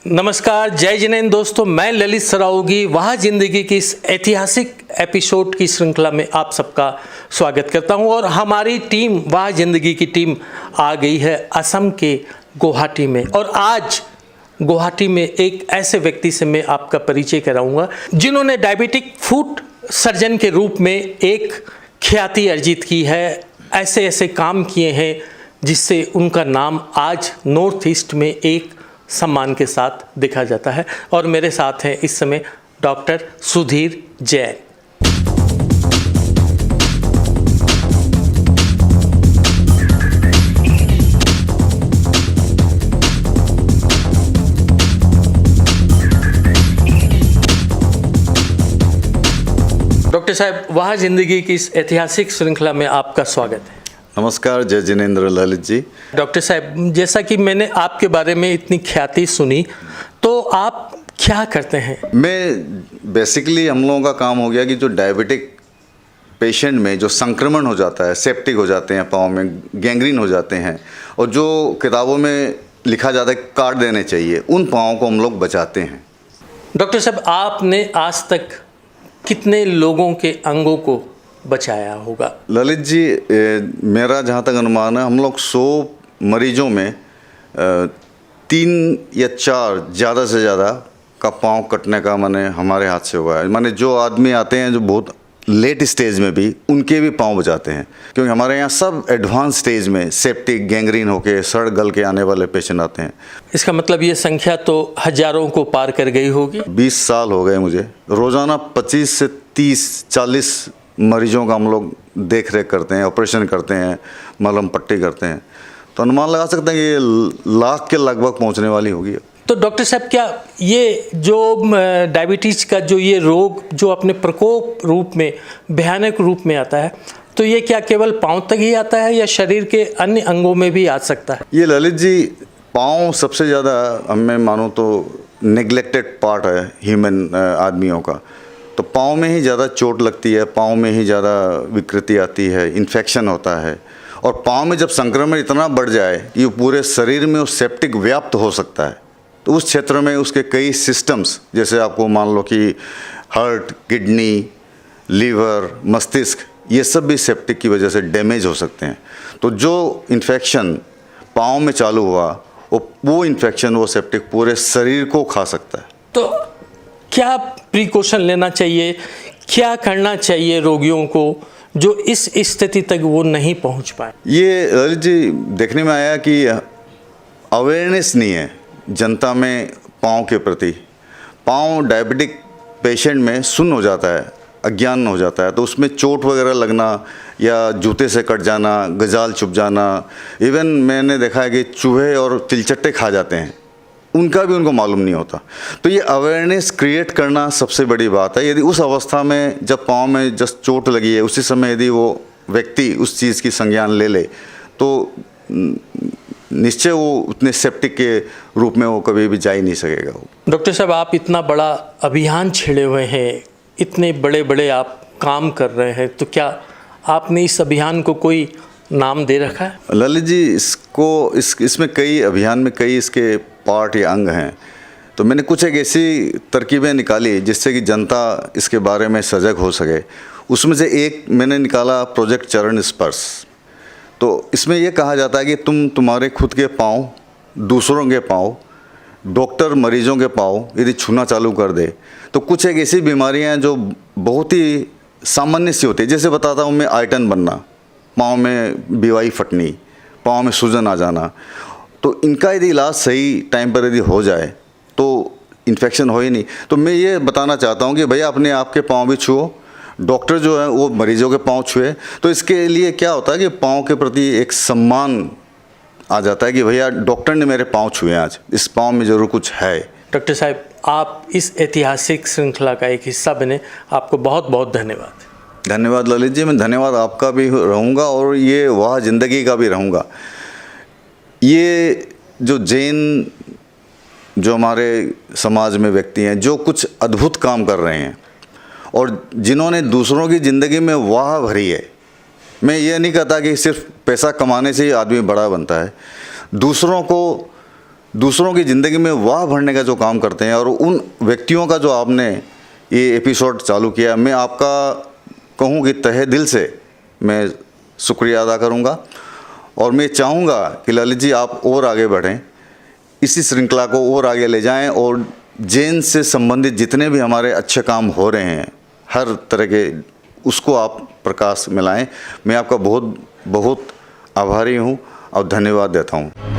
नमस्कार, जय जिनेंद्र दोस्तों। मैं ललित सराओगी वहाँ जिंदगी की इस ऐतिहासिक एपिसोड की श्रृंखला में आप सबका स्वागत करता हूं। और हमारी टीम वहाँ जिंदगी की टीम आ गई है असम के गुवाहाटी में। और आज गुवाहाटी में एक ऐसे व्यक्ति से मैं आपका परिचय कराऊंगा जिन्होंने डायबिटिक फूड सर्जन के रूप में एक ख्याति अर्जित की है। ऐसे ऐसे काम किए हैं जिससे उनका नाम आज नॉर्थ ईस्ट में एक सम्मान के साथ देखा जाता है। और मेरे साथ हैं इस समय डॉक्टर सुधीर जैन। डॉक्टर साहब, वहाँ जिंदगी की इस ऐतिहासिक श्रृंखला में आपका स्वागत है। नमस्कार, जय जिनेंद्र ललित जी। डॉक्टर साहब, जैसा कि मैंने आपके बारे में इतनी ख्याति सुनी, तो आप क्या करते हैं? मैं बेसिकली हम लोगों का काम हो गया कि जो डायबिटिक पेशेंट में जो संक्रमण हो जाता है, सेप्टिक हो जाते हैं पाँव में, गैंग्रीन हो जाते हैं, और जो किताबों में लिखा जाता है काट देने चाहिए, उन पाँव को हम लोग बचाते हैं। डॉक्टर साहब, आपने आज तक कितने लोगों के अंगों को बचाया होगा? ललित जी, मेरा जहाँ तक अनुमान है, हम लोग 100 मरीजों में 3 या 4 ज़्यादा से ज़्यादा का पाँव कटने का माने हमारे हाथ से हुआ है। माने जो आदमी आते हैं जो बहुत लेट स्टेज में भी, उनके भी पाँव बचाते हैं, क्योंकि हमारे यहाँ सब एडवांस स्टेज में सेप्टिक गैंग्रीन होके सड़ गल के आने वाले पेशेंट आते हैं। इसका मतलब ये संख्या तो हजारों को पार कर गई होगी। 20 साल हो गए मुझे। रोज़ाना 25 से 30-40 मरीजों का हम लोग देख रेख करते हैं, ऑपरेशन करते हैं, मलहम पट्टी करते हैं, तो अनुमान लगा सकते हैं कि ये लाख के लगभग पहुंचने वाली होगी। तो डॉक्टर साहब, क्या ये जो डायबिटीज़ का जो ये रोग जो अपने प्रकोप रूप में, भयानक रूप में आता है, तो ये क्या केवल पाँव तक ही आता है या शरीर के अन्य अंगों में भी आ सकता है? ये ललित जी, पाँव सबसे ज़्यादा हमें मानो तो नेग्लेक्टेड पार्ट है ह्यूमन आदमियों का। तो पाँव में ही ज़्यादा चोट लगती है, पाँव में ही ज़्यादा विकृति आती है, इन्फेक्शन होता है। और पाँव में जब संक्रमण इतना बढ़ जाए कि पूरे शरीर में वो सेप्टिक व्याप्त हो सकता है, तो उस क्षेत्र में उसके कई सिस्टम्स, जैसे आपको मान लो कि हार्ट, किडनी, लीवर, मस्तिष्क, ये सब भी सेप्टिक की वजह से डैमेज हो सकते हैं। तो जो इन्फेक्शन पाँव में चालू हुआ, वो इन्फेक्शन, वो सेप्टिक पूरे शरीर को खा सकता है। तो क्या प्रिकॉशन लेना चाहिए, क्या करना चाहिए रोगियों को जो इस स्थिति तक वो नहीं पहुंच पाए? ये ललित जी, देखने में आया कि अवेयरनेस नहीं है जनता में पाँव के प्रति। पाँव डायबिटिक पेशेंट में सुन्न हो जाता है, अज्ञान हो जाता है, तो उसमें चोट वगैरह लगना या जूते से कट जाना, गजाल चुभ जाना, इवन मैंने देखा है कि चूहे और तिलचट्टे खा जाते हैं, उनका भी उनको मालूम नहीं होता। तो ये अवेयरनेस क्रिएट करना सबसे बड़ी बात है। यदि उस अवस्था में जब पाँव में जस्ट चोट लगी है, उसी समय यदि वो व्यक्ति उस चीज़ की संज्ञान ले ले, तो निश्चय वो उतने सेप्टिक के रूप में वो कभी भी जा ही नहीं सकेगा। डॉक्टर साहब, आप इतना बड़ा अभियान छेड़े हुए हैं, इतने बड़े बड़े आप काम कर रहे हैं, तो क्या आपने इस अभियान को कोई नाम दे रखा है? ललित जी, इसमें कई अभियान में कई इसके पार्ट या अंग हैं। तो मैंने कुछ एक ऐसी तरकीबें निकाली जिससे कि जनता इसके बारे में सजग हो सके। उसमें से एक मैंने निकाला प्रोजेक्ट चरण स्पर्श। तो इसमें यह कहा जाता है कि तुम्हारे खुद के पाँव, दूसरों के पाँव, डॉक्टर मरीजों के पाँव यदि छूना चालू कर दे, तो कुछ एक ऐसी बीमारियां हैं जो बहुत ही सामान्य सी होती है। जैसे बताता हूँ मैं, आयटन बनना, पाँव में बीवाई फटनी, पाँव में सूजन आ जाना, तो इनका यदि इलाज सही टाइम पर यदि हो जाए तो इन्फेक्शन हो ही नहीं। तो मैं ये बताना चाहता हूँ कि भैया अपने आप के पाँव भी छुओ, डॉक्टर जो है वो मरीजों के पाँव छुए। तो इसके लिए क्या होता है कि पाँव के प्रति एक सम्मान आ जाता है कि भैया डॉक्टर ने मेरे पाँव छुए, आज इस पाँव में ज़रूर कुछ है। डॉक्टर साहब, आप इस ऐतिहासिक श्रृंखला का एक हिस्सा बने, आपको बहुत बहुत धन्यवाद। धन्यवाद ललित जी, मैं धन्यवाद आपका भी रहूँगा और ये वह जिंदगी का भी रहूँगा। ये जो जैन, जो हमारे समाज में व्यक्ति हैं जो कुछ अद्भुत काम कर रहे हैं और जिन्होंने दूसरों की ज़िंदगी में वाह भरी है, मैं ये नहीं कहता कि सिर्फ पैसा कमाने से ही आदमी बड़ा बनता है। दूसरों को दूसरों की ज़िंदगी में वाह भरने का जो काम करते हैं, और उन व्यक्तियों का जो आपने ये एपिसोड चालू किया, मैं आपका कहूँ कि तहे दिल से मैं शुक्रिया अदा करूँगा। और मैं चाहूँगा कि ललित जी आप और आगे बढ़ें, इसी श्रृंखला को और आगे ले जाएं, और जैन से संबंधित जितने भी हमारे अच्छे काम हो रहे हैं हर तरह के, उसको आप प्रकाश में लाएं। मैं आपका बहुत बहुत आभारी हूँ और धन्यवाद देता हूँ।